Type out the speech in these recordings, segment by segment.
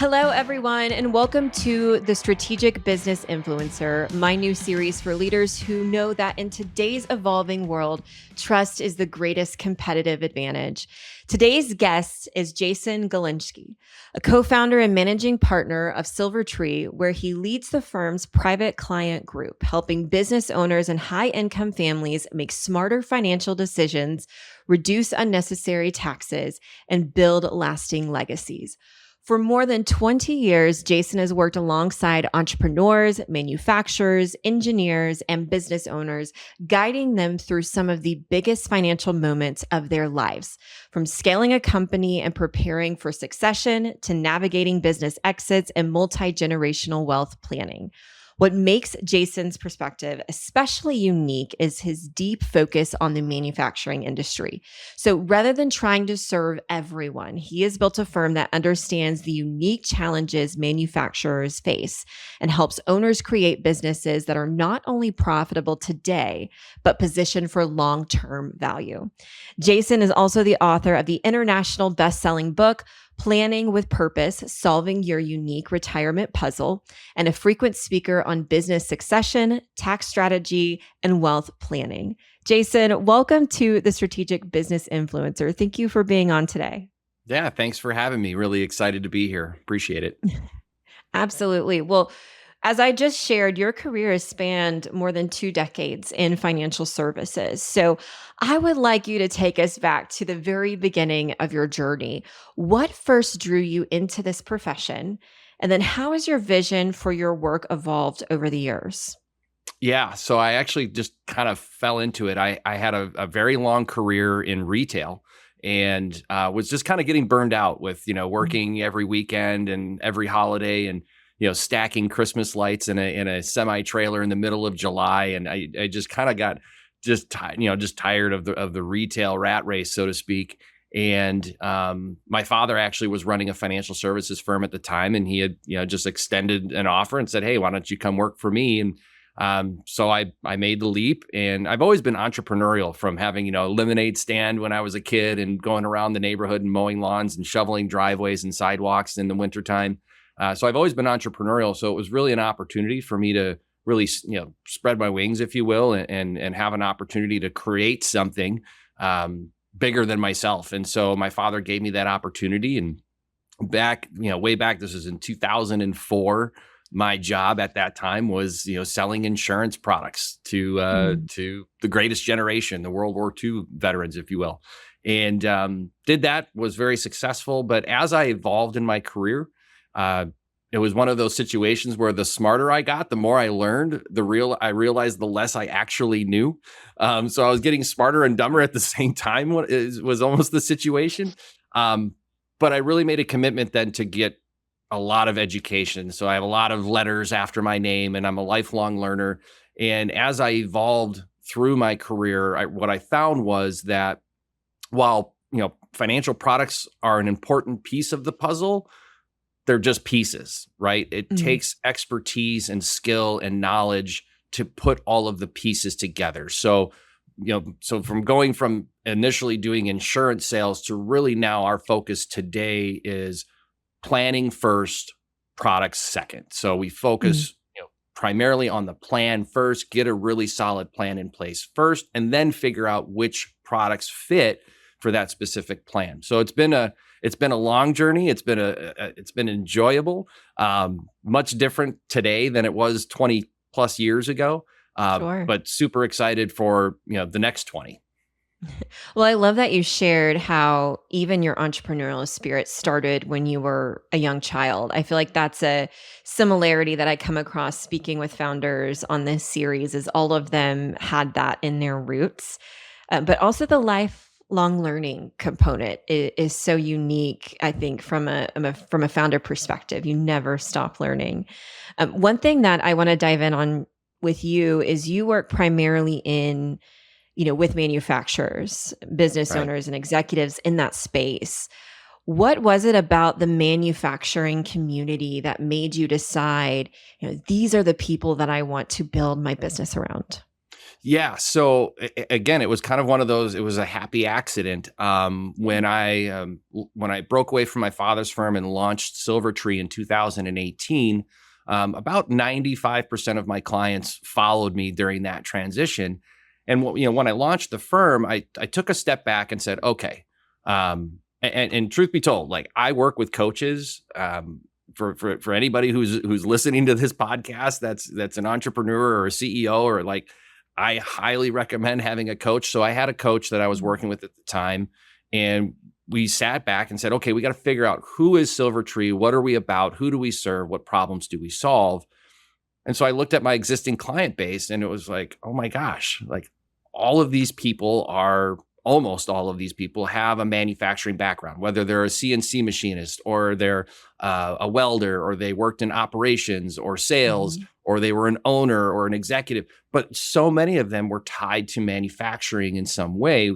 Hello, everyone, and welcome to the Strategic Business Influencer, my new series for leaders who know that in today's evolving world, trust is the greatest competitive advantage. Today's guest is Jason Glisczynski, a co-founder and managing partner of Silvertree, where he leads the firm's private client group, helping business owners and high-income families make smarter financial decisions, reduce unnecessary taxes, and build lasting legacies. For more than 20 years, Jason has worked alongside entrepreneurs, manufacturers, engineers, and business owners, guiding them through some of the biggest financial moments of their lives, from scaling a company and preparing for succession to navigating business exits and multi-generational wealth planning. What makes Jason's perspective especially unique is his deep focus on the manufacturing industry. So rather than trying to serve everyone, he has built a firm that understands the unique challenges manufacturers face and helps owners create businesses that are not only profitable today, but positioned for long-term value. Jason is also the author of the international best-selling book, Planning with Purpose, Solving Your Unique Retirement Puzzle, and a frequent speaker on business succession, tax strategy, and wealth planning. Jason, welcome to the Strategic Business Influencer. Thank you for being on today. Yeah, thanks for having me. Really excited to be here. Appreciate it. Absolutely. Well, as I just shared, your career has spanned more than 2 decades in financial services. So I would like you to take us back to the very beginning of your journey. What first drew you into this profession? And then how has your vision for your work evolved over the years? Yeah, so I actually just kind of fell into it. I had a very long career in retail and was just kind of getting burned out with, working every weekend and every holiday and stacking Christmas lights in a semi trailer in the middle of July, and I just kind of got just tired of the retail rat race, so to speak. And my father actually was running a financial services firm at the time, and he had just extended an offer and said, "Hey, why don't you come work for me?" And so I made the leap, and I've always been entrepreneurial from having a lemonade stand when I was a kid and going around the neighborhood and mowing lawns and shoveling driveways and sidewalks in the wintertime. So I've always been entrepreneurial. So it was really an opportunity for me to really, spread my wings, if you will, and have an opportunity to create something bigger than myself. And so my father gave me that opportunity. And way back, this was in 2004. My job at that time was, selling insurance products to the greatest generation, the World War II veterans, if you will. And did that, was very successful. But as I evolved in my career, it was one of those situations where the smarter I got, the more I learned, I realized the less I actually knew. So I was getting smarter and dumber at the same time was almost the situation. But I really made a commitment then to get a lot of education. So I have a lot of letters after my name, and I'm a lifelong learner. And as I evolved through my career, what I found was that while, financial products are an important piece of the puzzle, they're just pieces, right? It takes expertise and skill and knowledge to put all of the pieces together. So, from going from initially doing insurance sales to really now our focus today is planning first, products second. So we focus, primarily on the plan first, get a really solid plan in place first, and then figure out which products fit for that specific plan. So it's been a long journey. It's been enjoyable, much different today than it was 20 plus years ago, Sure. but super excited for, the next 20. Well, I love that you shared how even your entrepreneurial spirit started when you were a young child. I feel like that's a similarity that I come across speaking with founders on this series, is all of them had that in their roots, but also the lifelong learning component is so unique. I think from a founder perspective, you never stop learning. One thing that I want to dive in on with you is you work primarily with manufacturers, business Right. owners, and executives in that space. What was it about the manufacturing community that made you decide, these are the people that I want to build my business around? Yeah. So again, it was kind of one of those. It was a happy accident when I broke away from my father's firm and launched Silvertree in 2018. About 95% of my clients followed me during that transition. And when I launched the firm, I took a step back and said, okay. And truth be told, like I work with coaches. For anybody who's listening to this podcast, that's an entrepreneur or a CEO or like. I highly recommend having a coach. So I had a coach that I was working with at the time, and we sat back and said, okay, we got to figure out who is Silvertree? What are we about? Who do we serve? What problems do we solve? And so I looked at my existing client base and it was like, oh my gosh, like almost all of these people have a manufacturing background, whether they're a CNC machinist or they're a welder or they worked in operations or sales or they were an owner or an executive. But so many of them were tied to manufacturing in some way,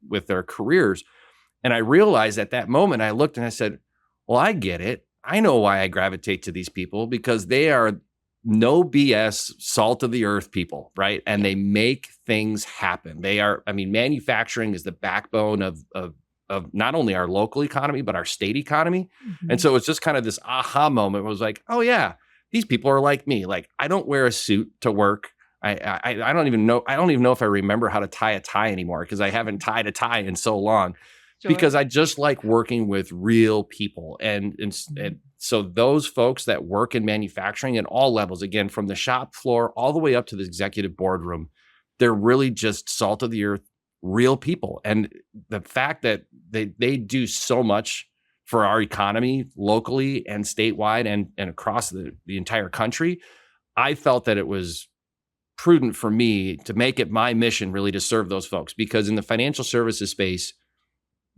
with their careers. And I realized at that moment, I looked and I said, well, I get it. I know why I gravitate to these people because they are no BS, salt of the earth people, right? And they make things happen. Manufacturing is the backbone of not only our local economy, but our state economy. And so it's just kind of this aha moment. It was like, oh yeah, these people are like me. Like I don't wear a suit to work. I don't even know. I don't even know if I remember how to tie a tie anymore because I haven't tied a tie in so long. Sure. Because I just like working with real people. And so those folks that work in manufacturing at all levels, again, from the shop floor all the way up to the executive boardroom, they're really just salt of the earth, real people. And the fact that they do so much for our economy locally and statewide and across the entire country, I felt that it was prudent for me to make it my mission really to serve those folks. Because in the financial services space,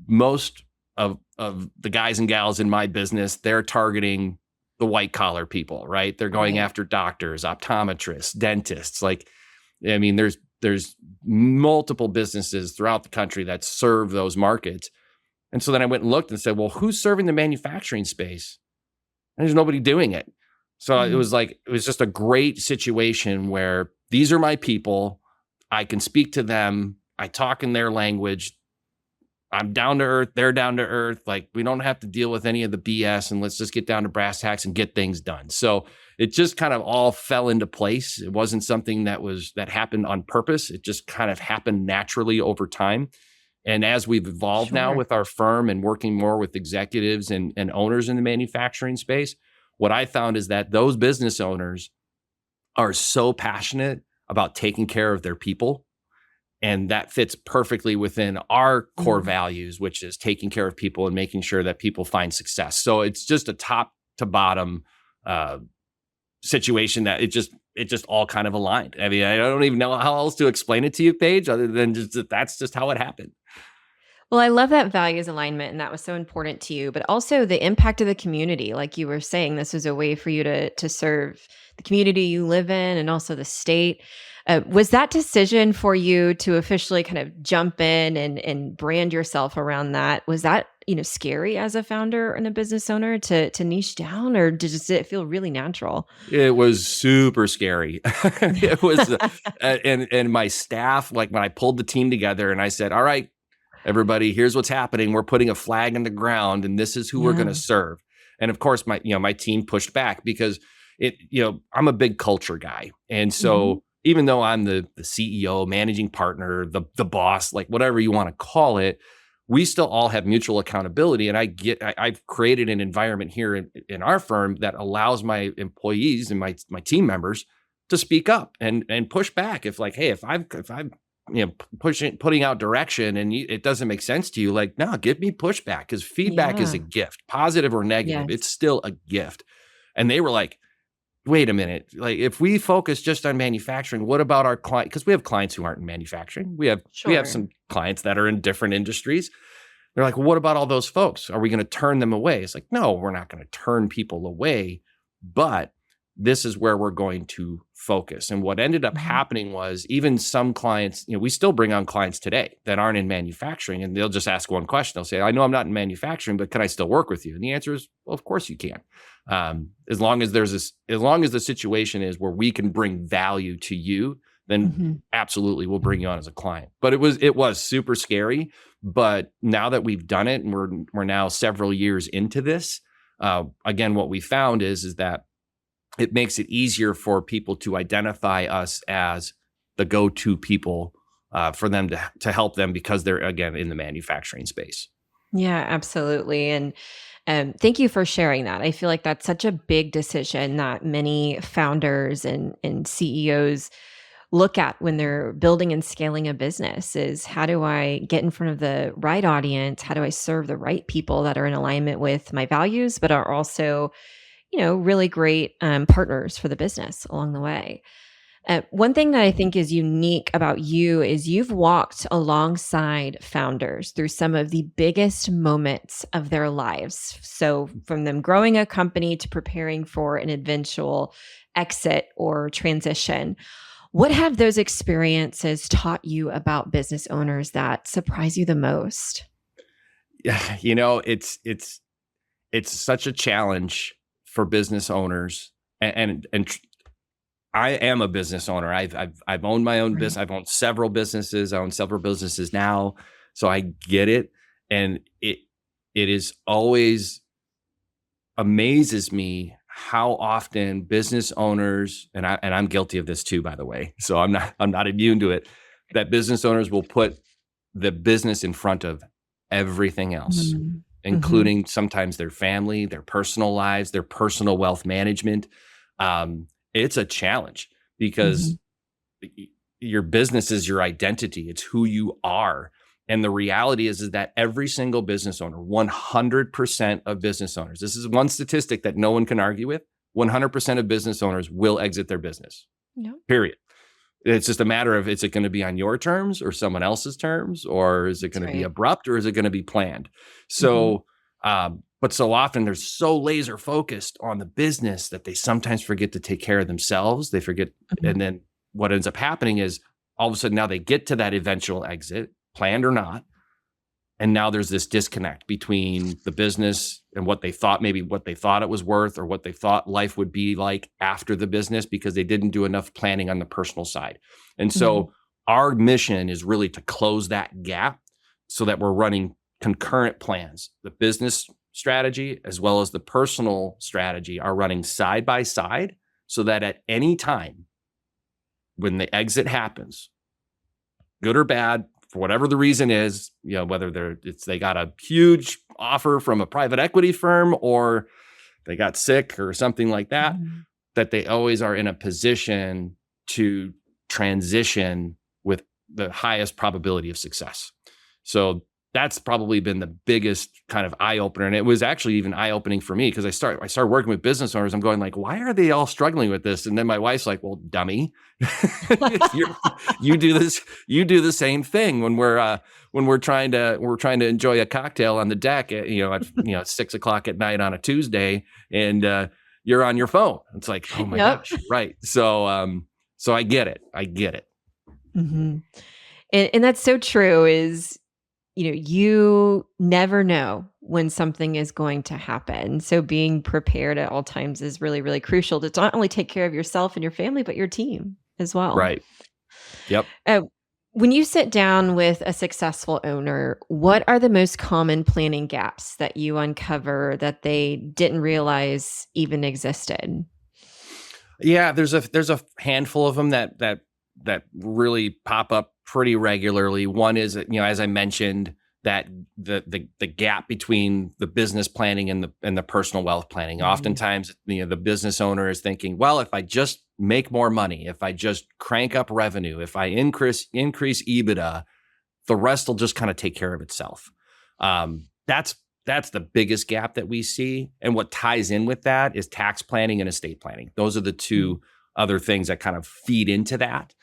most of the guys and gals in my business, they're targeting the white collar people, right? They're going after doctors, optometrists, dentists. Like, I mean, there's multiple businesses throughout the country that serve those markets. And so then I went and looked and said, well, who's serving the manufacturing space? And there's nobody doing it. So it was just a great situation where these are my people. I can speak to them. I talk in their language. I'm down to earth. They're down to earth. Like we don't have to deal with any of the BS and let's just get down to brass tacks and get things done. So it just kind of all fell into place. It wasn't something that happened on purpose. It just kind of happened naturally over time. And as we've evolved now with our firm and working more with executives and owners in the manufacturing space, what I found is that those business owners are so passionate about taking care of their people. And that fits perfectly within our core values, which is taking care of people and making sure that people find success. So it's just a top to bottom situation that it just all kind of aligned. I mean, I don't even know how else to explain it to you, Paige, other than that's just how it happened. Well, I love that values alignment, and that was so important to you, but also the impact of the community. Like you were saying, this was a way for you to serve the community you live in and also the state. Was that decision for you to officially kind of jump in and brand yourself around that? Was that, scary as a founder and a business owner to niche down, or did it feel really natural? It was super scary. It was, and my staff, like when I pulled the team together and I said, all right, everybody, here's what's happening. We're putting a flag in the ground and this is who we're going to serve. And of course, my team pushed back because I'm a big culture guy. And so even though I'm the CEO, managing partner, the boss, like whatever you want to call it, we still all have mutual accountability. And I've created an environment here in our firm that allows my employees and my team members to speak up and push back. If like, hey, if I'm putting out direction and it doesn't make sense to you, like, no, give me pushback, because feedback is a gift, positive or negative. It's still a gift. And they were like, wait a minute, like if we focus just on manufacturing, what about our client? Because we have clients who aren't in manufacturing. We have some clients that are in different industries. They're like, well, what about all those folks? Are we going to turn them away? It's like, no, we're not going to turn people away, but this is where we're going to focus. And what ended up happening was even some clients, we still bring on clients today that aren't in manufacturing, and they'll just ask one question. They'll say, I know I'm not in manufacturing, but can I still work with you? And the answer is, well, of course you can. As long as the situation is where we can bring value to you then absolutely we'll bring you on as a client. But it was super scary. But now that we've done it and we're now several years into this, again, what we found is that it makes it easier for people to identify us as the go-to people for them to help them, because they're, again, in the manufacturing space. Yeah, absolutely. And thank you for sharing that. I feel like that's such a big decision that many founders and CEOs look at when they're building and scaling a business is, how do I get in front of the right audience? How do I serve the right people that are in alignment with my values, but are also, really great partners for the business along the way? One thing that I think is unique about you is you've walked alongside founders through some of the biggest moments of their lives. So from them growing a company to preparing for an eventual exit or transition. What have those experiences taught you about business owners that surprise you the most? Yeah, it's such a challenge for business owners, and I am a business owner. I've owned my own business. I've owned several businesses. I own several businesses now, so I get it. And it is always amazes me how often business owners, and I'm guilty of this too, by the way. So I'm not immune to it. That business owners will put the business in front of everything else, including sometimes their family, their personal lives, their personal wealth management. It's a challenge because your business is your identity. It's who you are. And the reality is that every single business owner, 100% of business owners, this is one statistic that no one can argue with, 100% of business owners will exit their business, period. It's just a matter of, is it going to be on your terms or someone else's terms, or is it going to be abrupt, or is it going to be planned? So, but so often they're so laser focused on the business that they sometimes forget to take care of themselves. They forget. And then what ends up happening is all of a sudden now they get to that eventual exit, planned or not. And now there's this disconnect between the business and what they thought it was worth, or what they thought life would be like after the business, because they didn't do enough planning on the personal side. And so our mission is really to close that gap so that we're running concurrent plans. The business strategy as well as the personal strategy are running side by side, so that at any time when the exit happens, good or bad, for whatever the reason is, whether they got a huge offer from a private equity firm, or they got sick or something like that, that they always are in a position to transition with the highest probability of success. So that's probably been the biggest kind of eye opener. And it was actually even eye opening for me, because I started working with business owners. I'm going like, why are they all struggling with this? And then my wife's like, well, dummy, you do the same thing when we're trying to enjoy a cocktail on the deck at 6:00 at night on a Tuesday, and you're on your phone. It's like, oh my gosh. Right. So I get it. And that's so true, is you never know when something is going to happen. So being prepared at all times is really, really crucial to not only take care of yourself and your family, but your team as well. Right. Yep. When you sit down with a successful owner, what are the most common planning gaps that you uncover that they didn't realize even existed? Yeah, there's a handful of them that really pop up pretty regularly. One is, as I mentioned, that the gap between the business planning and the personal wealth planning. Oftentimes, the business owner is thinking, well, if I just make more money, if I just crank up revenue, if I increase EBITDA, the rest will just kind of take care of itself. That's the biggest gap that we see. And what ties in with that is tax planning and estate planning. Those are the two other things that kind of feed into that.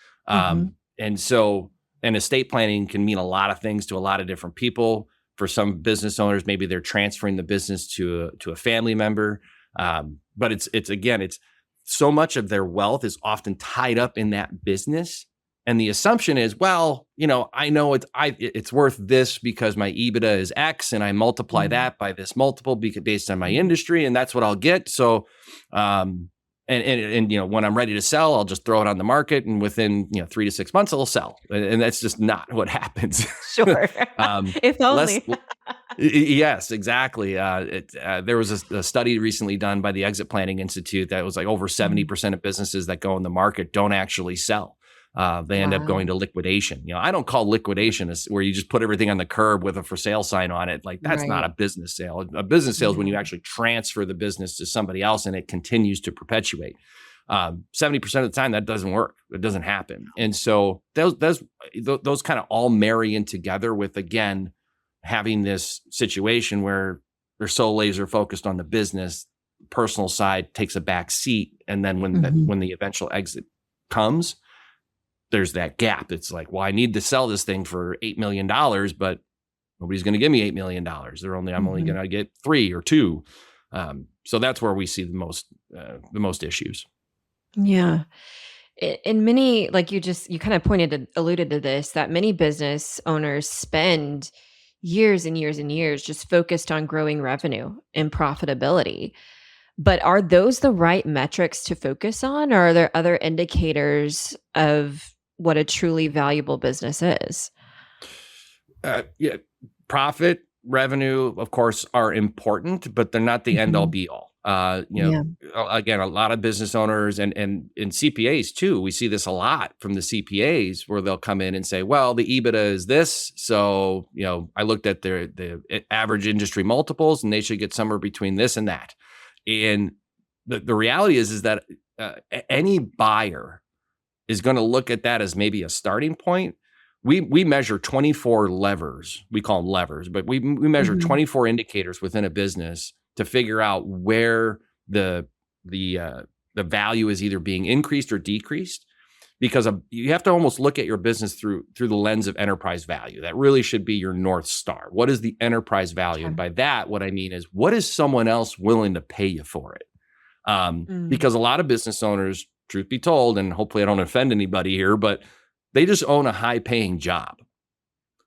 And estate planning can mean a lot of things to a lot of different people. For some business owners, maybe they're transferring the business to a family member. But it's so much of their wealth is often tied up in that business. And the assumption is, well, I know it's worth this because my EBITDA is X, and I multiply that by this multiple based on my industry, and that's what I'll get. So, and And when I'm ready to sell, I'll just throw it on the market, and within 3 to 6 months, it'll sell. And that's just not what happens. Sure. If Less, only. yes, exactly. There was a study recently done by the Exit Planning Institute that was like over 70% of businesses that go in the market don't actually sell. They end up going Wow. to liquidation. I don't call liquidation where you just put everything on the curb with a for sale sign on it. Like, that's not a Right. business sale. A business sale is when you Yeah. actually transfer the business to somebody else and it continues to perpetuate. 70% of the time that doesn't work. It doesn't happen. And so those kind of all marry in together with, again, having this situation where they're so laser focused on the business, personal side takes a back seat. And then when the eventual exit comes, there's that gap. It's like, well, I need to sell this thing for $8 million, but nobody's going to give me $8 million. I'm only going to get 3 or 2. So that's where we see the most issues. Yeah. In many, like you kind of alluded to this, that many business owners spend years and years and years just focused on growing revenue and profitability. But are those the right metrics to focus on, or are there other indicators of what a truly valuable business is? Yeah, profit, revenue, of course, are important, but they're not the end all be all. Yeah. Again, a lot of business owners and CPAs too. We see this a lot from the CPAs where they'll come in and say, "Well, the EBITDA is this, so I looked at the average industry multiples, and they should get somewhere between this and that." And the reality is that any buyer is going to look at that as maybe a starting point. We measure 24 levers. We call them levers, but we measure 24 indicators within a business to figure out where the value is either being increased or decreased. Because you have to almost look at your business through the lens of enterprise value. That really should be your North Star. What is the enterprise value? Sure. And by that, what I mean is, what is someone else willing to pay you for it? Mm. Because a lot of business owners, truth be told, and hopefully I don't offend anybody here, but they just own a high-paying job.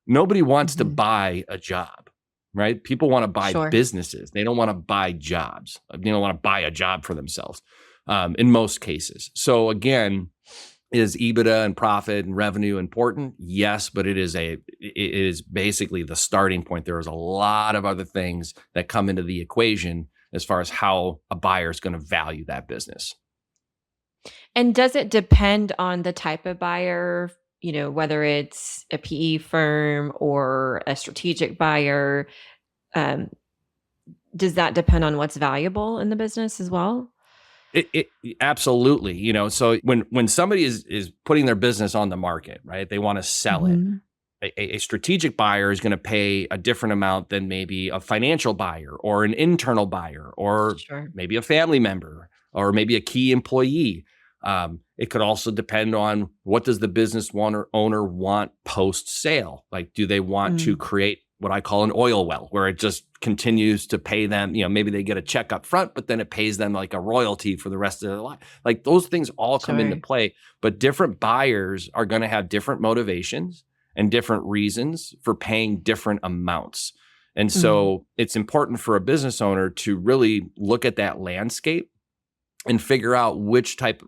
Nobody wants to buy a job, right? People want to buy Sure. businesses. They don't want to buy jobs. They don't want to buy a job for themselves in most cases. So again, is EBITDA and profit and revenue important? Yes, but it is basically the starting point. There is a lot of other things that come into the equation as far as how a buyer is going to value that business. And does it depend on the type of buyer, whether it's a PE firm or a strategic buyer? Does that depend on what's valuable in the business as well? It absolutely, so when somebody is putting their business on the market, right? They want to sell it. A strategic buyer is going to pay a different amount than maybe a financial buyer or an internal buyer or Sure. maybe a family member or maybe a key employee. It could also depend on what does the business owner want post-sale? Like, do they want to create what I call an oil well, where it just continues to pay them, maybe they get a check up front, but then it pays them like a royalty for the rest of their life. Like, those things all come into play, but different buyers are going to have different motivations and different reasons for paying different amounts. And so it's important for a business owner to really look at that landscape and figure out which type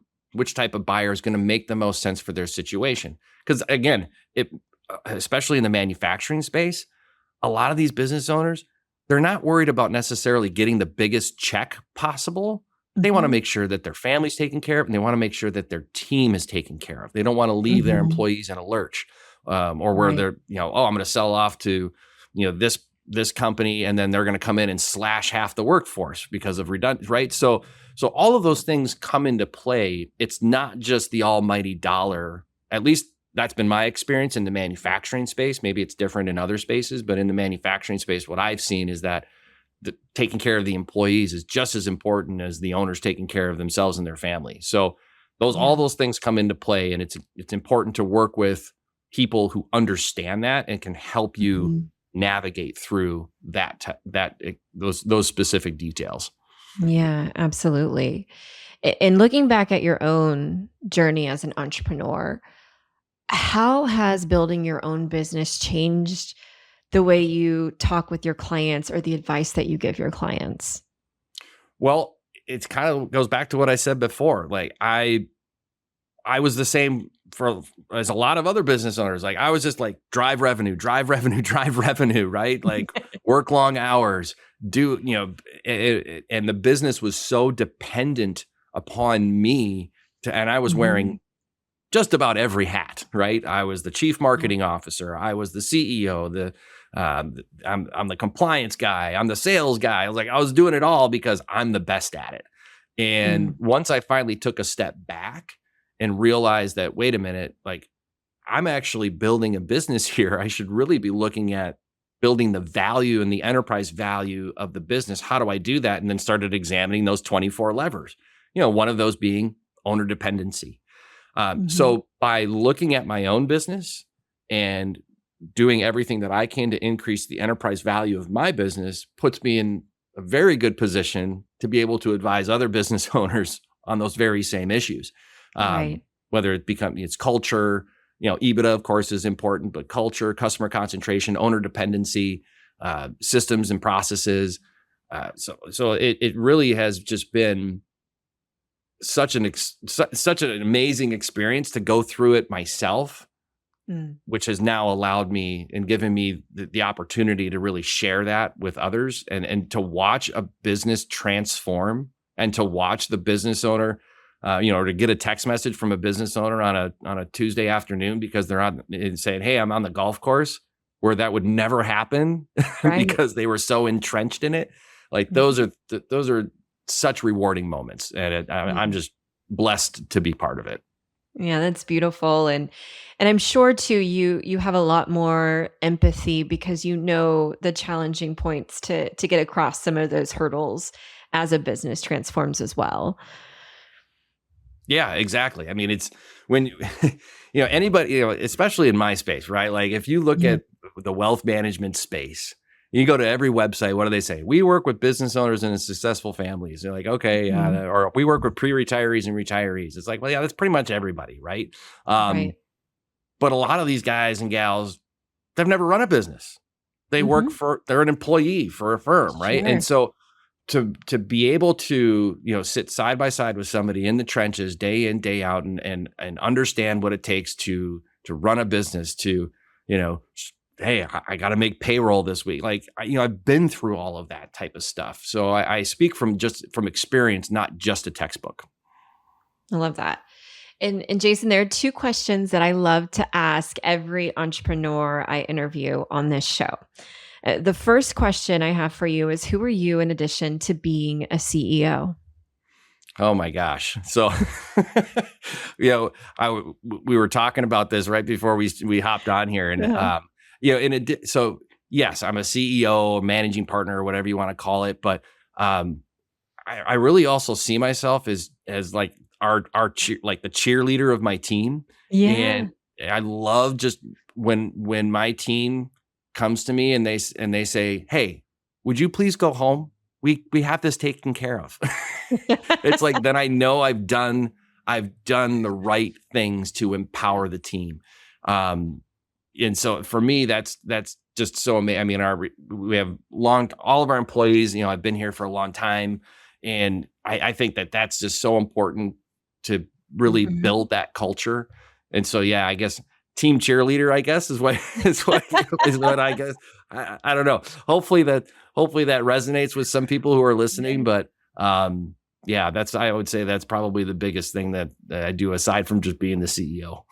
of buyer is going to make the most sense for their situation. Because again, especially in the manufacturing space, a lot of these business owners, they're not worried about necessarily getting the biggest check possible. They want to make sure that their family's taken care of, and they want to make sure that their team is taken care of. They don't want to leave their employees in a lurch, or where they're, I'm going to sell off to, this company, and then they're going to come in and slash half the workforce because of redundancy, right? So all of those things come into play. It's not just the almighty dollar. At least that's been my experience in the manufacturing space. Maybe it's different in other spaces, but in the manufacturing space, what I've seen is that taking care of the employees is just as important as the owners taking care of themselves and their family. So all those things come into play, and it's important to work with people who understand that and can help you navigate through those specific details. Yeah, absolutely. And looking back at your own journey as an entrepreneur, how has building your own business changed the way you talk with your clients or the advice that you give your clients? Well, it's kind of goes back to what I said before. Like I was the same as a lot of other business owners. Like I was just like drive revenue, drive revenue, drive revenue, right? Like work long hours, and the business was so dependent upon me and I was wearing just about every hat, right? I was the chief marketing officer. I was the CEO, I'm the compliance guy. I'm the sales guy. I was doing it all because I'm the best at it. And once I finally took a step back and realized that, wait a minute, like I'm actually building a business here. I should really be looking at building the value and the enterprise value of the business. How do I do that? And then started examining those 24 levers, one of those being owner dependency. So by looking at my own business and doing everything that I can to increase the enterprise value of my business puts me in a very good position to be able to advise other business owners on those very same issues. Right. Whether it's culture, EBITDA, of course, is important, but culture, customer concentration, owner dependency, systems and processes. So it really has just been such an amazing experience to go through it myself, which has now allowed me and given me the opportunity to really share that with others and to watch a business transform and to watch the business owner, to get a text message from a business owner on a Tuesday afternoon because they're on and saying, "Hey, I'm on the golf course," where that would never happen because they were so entrenched in it. Like those are such rewarding moments, and I'm just blessed to be part of it. Yeah, that's beautiful. And I'm sure too, you have a lot more empathy because you know the challenging points to get across some of those hurdles as a business transforms as well. Yeah, exactly. I mean, it's when anybody, especially in my space, right? Like if you look at the wealth management space, you go to every website, what do they say? We work with business owners and successful families. They're like, okay, or we work with pre-retirees and retirees. It's like, well, yeah, that's pretty much everybody, right? Right. But a lot of these guys and gals, they've never run a business. They they're an employee for a firm, right? Sure. And so to be able to, sit side by side with somebody in the trenches day in, day out and understand what it takes to run a business, to, hey, I got to make payroll this week. Like, I've been through all of that type of stuff. So I speak from experience, not just a textbook. I love that. And Jason, there are two questions that I love to ask every entrepreneur I interview on this show. The first question I have for you is, who are you in addition to being a CEO? Oh my gosh. So, we were talking about this right before we hopped on here. And, so yes, I'm a CEO, managing partner, or whatever you want to call it. But I really also see myself as like like the cheerleader of my team. Yeah. And I love just when my team comes to me and they say, "Hey, would you please go home? We have this taken care of." It's like, then I know I've done the right things to empower the team. And so for me, that's just so amazing. I mean, we have all of our employees, I've been here for a long time. And I think that's just so important to really build that culture. And so, yeah, I guess team cheerleader, I guess is what is what I guess. I don't know. Hopefully that resonates with some people who are listening. But yeah, I would say that's probably the biggest thing that I do aside from just being the CEO.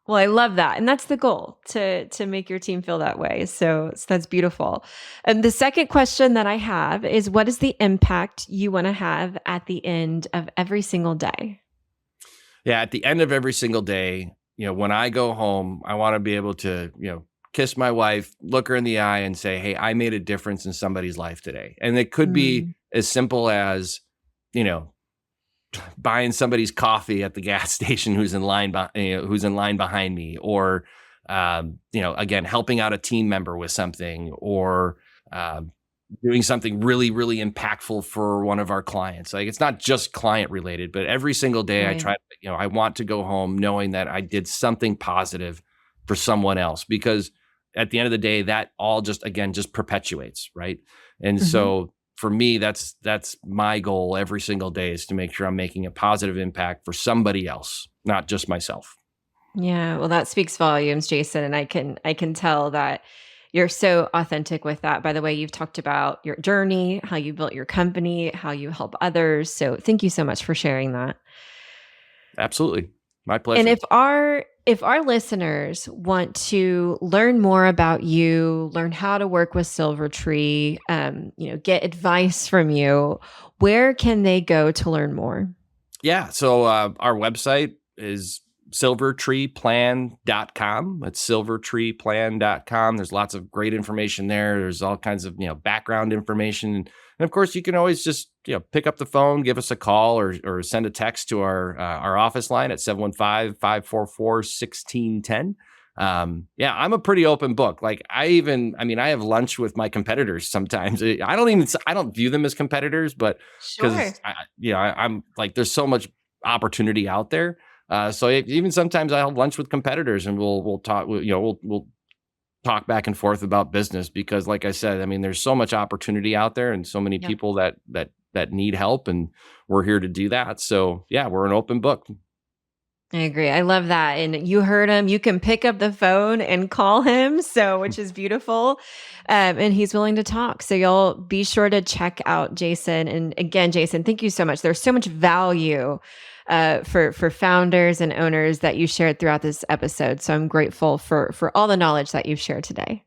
Well, I love that. And that's the goal, to make your team feel that way. So that's beautiful. And the second question that I have is, what is the impact you want to have at the end of every single day? Yeah, at the end of every single day, when I go home, I want to be able to, kiss my wife, look her in the eye and say, "Hey, I made a difference in somebody's life today." And it could be as simple as, buying somebody's coffee at the gas station who's in line behind me, or again, helping out a team member with something, or doing something really, really impactful for one of our clients. Like, it's not just client related, but every single day I try, I want to go home knowing that I did something positive for someone else, because at the end of the day, that all just perpetuates. Right. And so for me, that's my goal every single day, is to make sure I'm making a positive impact for somebody else, not just myself. Yeah, well, that speaks volumes, Jason, and I can tell that you're so authentic with that. By the way, you've talked about your journey, how you built your company, how you help others. So thank you so much for sharing that. Absolutely. My And pleasure. if our listeners want to learn more about you, learn how to work with Silvertree, get advice from you, where can they go to learn more? Yeah. So our website is silvertreeplan.com. It's silvertreeplan.com. There's lots of great information there. There's all kinds of, background information. And of course, you can always just, pick up the phone, give us a call, or send a text to our office line at 715-544-1610. Yeah, I'm a pretty open book. Like I have lunch with my competitors sometimes. I don't view them as competitors, but Sure. because I'm like, there's so much opportunity out there. So even sometimes I'll have lunch with competitors, and we'll talk. We'll talk back and forth about business, because, like I said, there's so much opportunity out there, and so many Yeah. people that need help, and we're here to do that. So yeah, we're an open book. I agree. I love that. And you heard him. You can pick up the phone and call him. So, which is beautiful. And he's willing to talk. So, you'll be sure to check out Jason. And again, Jason, thank you so much. There's so much value for founders and owners that you shared throughout this episode. So, I'm grateful for all the knowledge that you've shared today.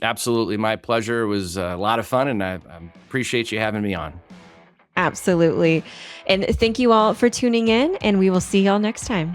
Absolutely, my pleasure. It was a lot of fun, and I appreciate you having me on. Absolutely. And thank you all for tuning in, and we will see y'all next time.